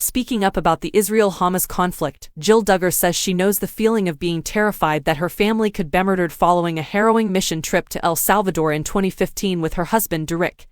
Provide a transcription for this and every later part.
Speaking up about the Israel-Hamas conflict, Jill Duggar says she knows the feeling of being terrified that her family could be murdered following a harrowing mission trip to El Salvador in 2015 with her husband Derek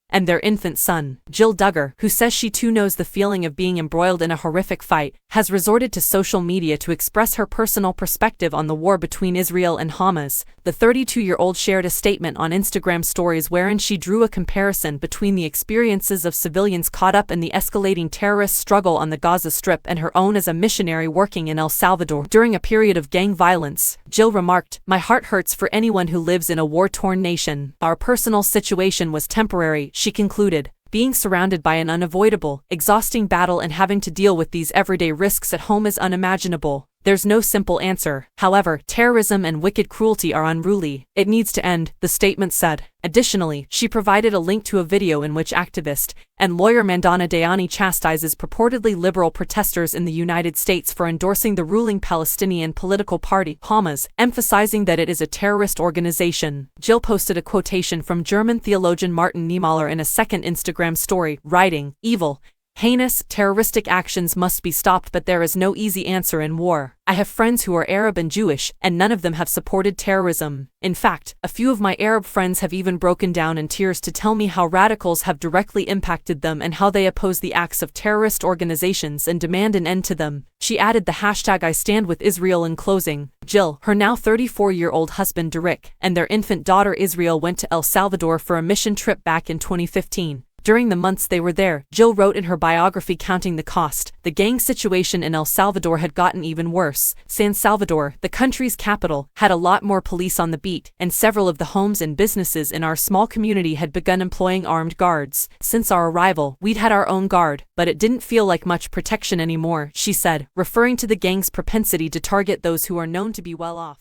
and their infant son. Jill Duggar, who says she too knows the feeling of being embroiled in a horrific fight, has resorted to social media to express her personal perspective on the war between Israel and Hamas. The 32-year-old shared a statement on Instagram stories wherein she drew a comparison between the experiences of civilians caught up in the escalating terrorist struggle on the Gaza Strip and her own as a missionary working in El Salvador during a period of gang violence. Jill remarked, "My heart hurts for anyone who lives in a war-torn nation. Our personal situation was temporary," she concluded. "Being surrounded by an unavoidable, exhausting battle and having to deal with these everyday risks at home is unimaginable. There's no simple answer. However, terrorism and wicked cruelty are unruly. It needs to end," the statement said. Additionally, she provided a link to a video in which activist and lawyer Mandana Dayani chastises purportedly liberal protesters in the United States for endorsing the ruling Palestinian political party, Hamas, emphasizing that it is a terrorist organization. Jill posted a quotation from German theologian Martin Niemöller in a second Instagram story, writing, "Evil, heinous, terroristic actions must be stopped, but there is no easy answer in war. I have friends who are Arab and Jewish, and none of them have supported terrorism. In fact, a few of my Arab friends have even broken down in tears to tell me how radicals have directly impacted them and how they oppose the acts of terrorist organizations and demand an end to them." She added the hashtag "I stand with Israel" in closing. Jill, her now 34-year-old husband Derek, and their infant daughter Israel went to El Salvador for a mission trip back in 2015. During the months they were there, Jill wrote in her biography counting the cost, the gang situation in El Salvador had gotten even worse. San Salvador, the country's capital, had a lot more police on the beat, and several of the homes and businesses in our small community had begun employing armed guards. "Since our arrival, we'd had our own guard, but it didn't feel like much protection anymore," she said, referring to the gang's propensity to target those who are known to be well off.